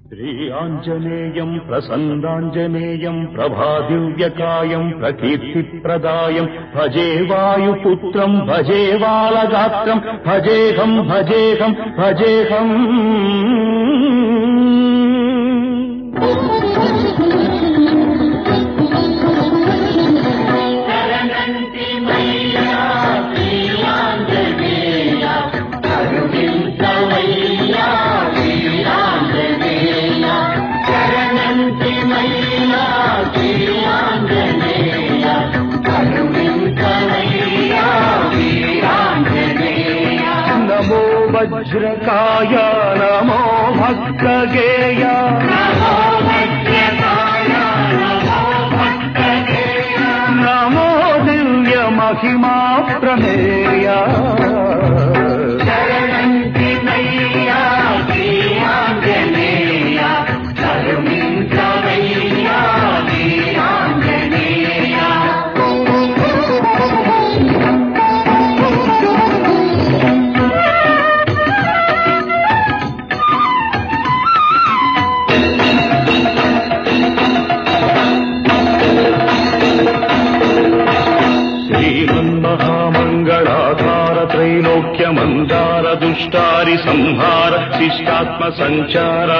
శ్రీ ఆంజనేయం ప్రసన్నాంజనేయం ప్రభాదివ్యకాయం ప్రకీర్తిప్రదాయం భజే వాయుపుత్రం భజే బాలగాత్రం భజేహం భజేహం భజేహం. నమో వజ్రకాయ నమో భక్తగేయ నమో దివ్య మహిమా ప్రమేయ. మహామంగళాధార త్రైలోక్యమందార దుష్టారి సంహార శిష్టాత్మ సంచార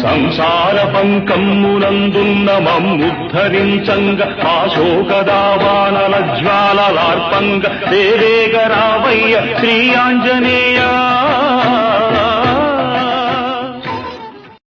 సంసార పంకమ్మునందున్న మమ్ముద్ధరించంగ ఆశోకదావానల జ్వాలలార్పంగ దేవేగరావయ్య శ్రీ ఆంజనేయ.